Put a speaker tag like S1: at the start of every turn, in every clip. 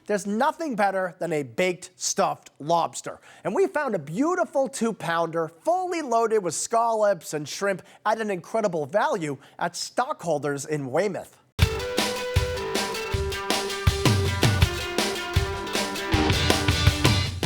S1: there's nothing better than a baked stuffed lobster. And we found a beautiful 2-pounder, fully loaded with scallops and shrimp at an incredible value at Stockholders in Weymouth.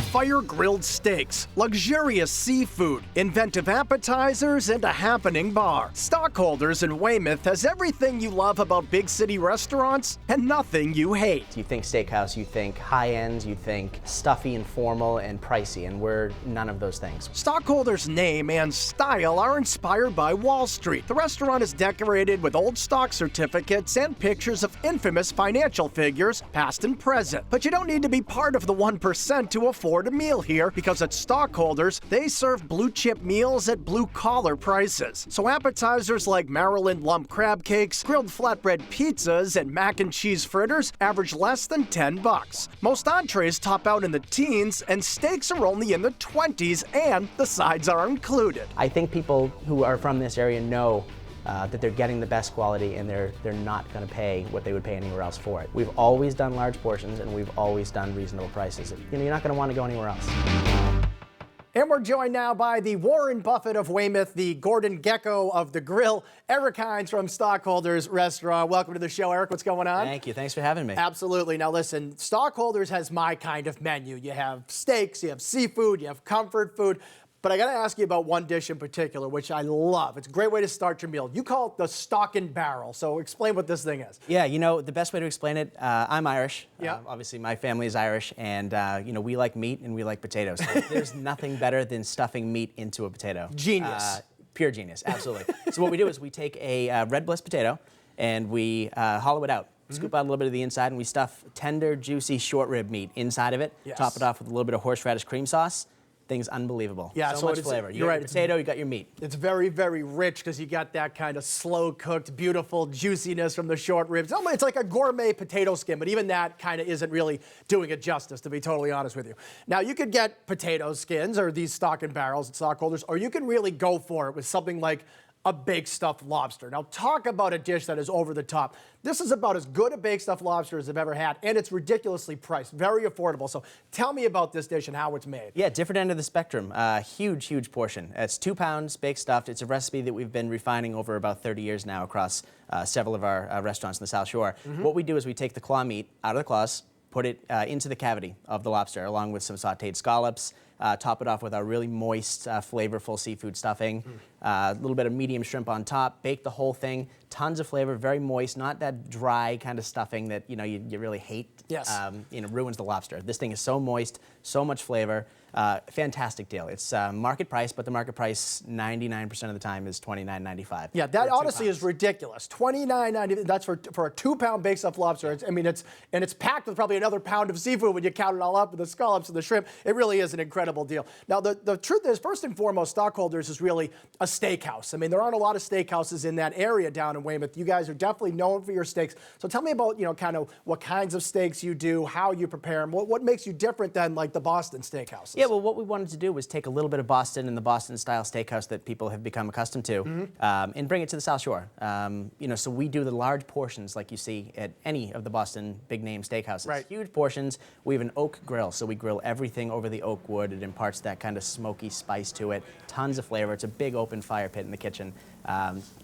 S1: Fire-grilled steaks, luxurious seafood, inventive appetizers, and a happening bar. Stockholders in Weymouth has everything you love about big city restaurants and nothing you hate.
S2: You think steakhouse, you think high-end, you think stuffy and formal and pricey, and we're none of those things.
S1: Stockholders' name and style are inspired by Wall Street. The restaurant is decorated with old stock certificates and pictures of infamous financial figures, past and present. But you don't need to be part of the 1% to afford a meal here, because at Stockholders, they serve blue chip meals at blue collar prices. So appetizers like Maryland lump crab cakes, grilled flatbread pizzas, and mac and cheese fritters average less than $10. Most entrees top out in the teens, and steaks are only in the 20s, and the sides are included.
S2: I think people who are from this area know that they're getting the best quality, and they're not going to pay what they would pay anywhere else for it. We've always done large portions, and we've always done reasonable prices. You know, you're not going to want to go anywhere else.
S1: And we're joined now by the Warren Buffett of Weymouth, the Gordon Gekko of the grill, Erik Hynes from Stockholders Restaurant. Welcome to the show, Erik. What's going on?
S2: Thank you. Thanks for having me.
S1: Absolutely. Now listen, Stockholders has my kind of menu. You have steaks, you have seafood, you have comfort food. But I got to ask you about one dish in particular, which I love. It's a great way to start your meal. You call it the stock and barrel. So explain what this thing is.
S2: Yeah, you know, the best way to explain it, I'm Irish.
S1: Yeah.
S2: Obviously, my family is Irish, and, you know, we like meat and we like potatoes. So there's nothing better than stuffing meat into a potato.
S1: Genius.
S2: Pure genius, absolutely. So what we do is we take a red bliss potato and we hollow it out. Scoop out a little bit of the inside, and we stuff tender, juicy short rib meat inside of it.
S1: Yes.
S2: Top it off with a little bit of horseradish cream sauce. Thing's unbelievable.
S1: Yeah,
S2: so much flavor. You got your potato, you got your meat.
S1: It's very, very rich because you got that kind of slow-cooked, beautiful juiciness from the short ribs. It's like a gourmet potato skin, but even that kind of isn't really doing it justice, to be totally honest with you. Now, you could get potato skins or these stock and barrels at Stockholders, or you can really go for it with something like a baked stuffed lobster. Now, talk about a dish that is over the top. This is about as good a baked stuffed lobster as I've ever had, and it's ridiculously priced, very affordable. So tell me about this dish and how it's made.
S2: Yeah, different end of the spectrum. Huge, huge portion. It's 2 pounds baked stuffed. It's a recipe that we've been refining over about 30 years now across several of our restaurants in the South Shore. What we do is we take the claw meat out of the claws, put it into the cavity of the lobster, along with some sauteed scallops. Top it off with our really moist, flavorful seafood stuffing. A little bit of medium shrimp on top. Bake the whole thing. Tons of flavor, very moist, not that dry kind of stuffing that you really hate.
S1: Yes.
S2: Ruins the lobster. This thing is so moist, so much flavor. Fantastic deal. It's market price, but the market price 99% of the time is $29.95.
S1: Yeah, that honestly is ridiculous. $29.90. That's for a 2-pound baked stuffed lobster. It's packed with probably another pound of seafood when you count it all up with the scallops and the shrimp. It really is an incredible deal. Now, the truth is, first and foremost, Stockholders is really a steakhouse. I mean, there aren't a lot of steakhouses in that area down in Weymouth. You guys are definitely known for your steaks. So tell me about, kind of what kinds of steaks you do, how you prepare them, what makes you different than like the Boston steakhouses.
S2: Yeah, well, what we wanted to do was take a little bit of Boston and the Boston-style steakhouse that people have become accustomed to, and bring it to the South Shore. So we do the large portions like you see at any of the Boston big-name steakhouses.
S1: Right.
S2: Huge portions. We have an oak grill, so we grill everything over the oak wood. It imparts that kind of smoky spice to it. Tons of flavor. It's a big open fire pit in the kitchen.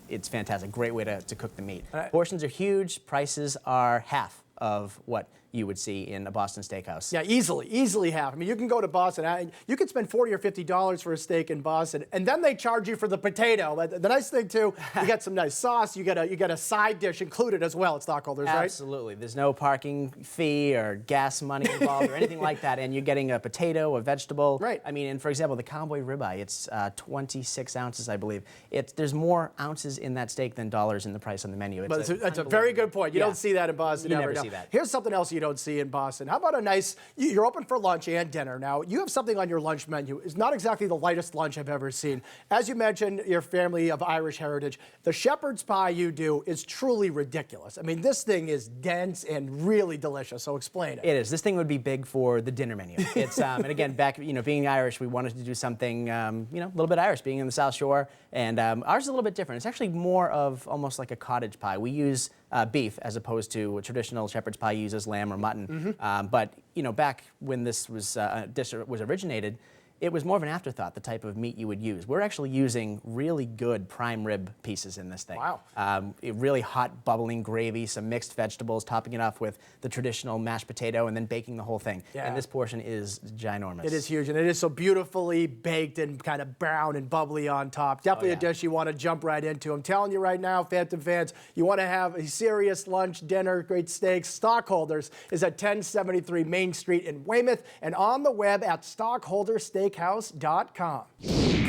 S2: It's fantastic. Great way to cook the meat. Portions are huge. Prices are half of what you would see in a Boston steakhouse.
S1: Yeah, easily half. I mean, you can go to Boston, you could spend $40 or $50 for a steak in Boston, and then they charge you for the potato. The nice thing too, you get some nice sauce, you get a side dish included as well at Stockholders, right?
S2: Absolutely. There's no parking fee or gas money involved or anything like that, and you're getting a potato, a vegetable.
S1: Right.
S2: I mean, and for example, the cowboy ribeye, it's 26 ounces, I believe. There's more ounces in that steak than dollars in the price on the menu.
S1: That's a very good point. You don't see that in Boston.
S2: You never see that.
S1: Here's something else you don't see in Boston. How about a nice, you're open for lunch and dinner. Now, you have something on your lunch menu. It's not exactly the lightest lunch I've ever seen. As you mentioned, your family of Irish heritage, the shepherd's pie you do is truly ridiculous. I mean, this thing is dense and really delicious, so explain it.
S2: It is. This thing would be big for the dinner menu. It's, and again, being Irish, we wanted to do something, a little bit Irish, being in the South Shore, and ours is a little bit different. It's actually more of almost like a cottage pie. We use beef as opposed to a traditional shepherd's pie uses lamb or mutton. But back when this was dish was originated, it was more of an afterthought, the type of meat you would use. We're actually using really good prime rib pieces in this thing.
S1: Wow.
S2: Really hot, bubbling gravy, some mixed vegetables, topping it off with the traditional mashed potato, and then baking the whole thing.
S1: Yeah.
S2: And this portion is ginormous.
S1: It is huge, and it is so beautifully baked and kind of brown and bubbly on top. Definitely a dish you want to jump right into. I'm telling you right now, Phantom fans, you want to have a serious lunch, dinner, great steaks. Stockholders is at 1073 Main Street in Weymouth and on the web at stockholderssteakhouse.com.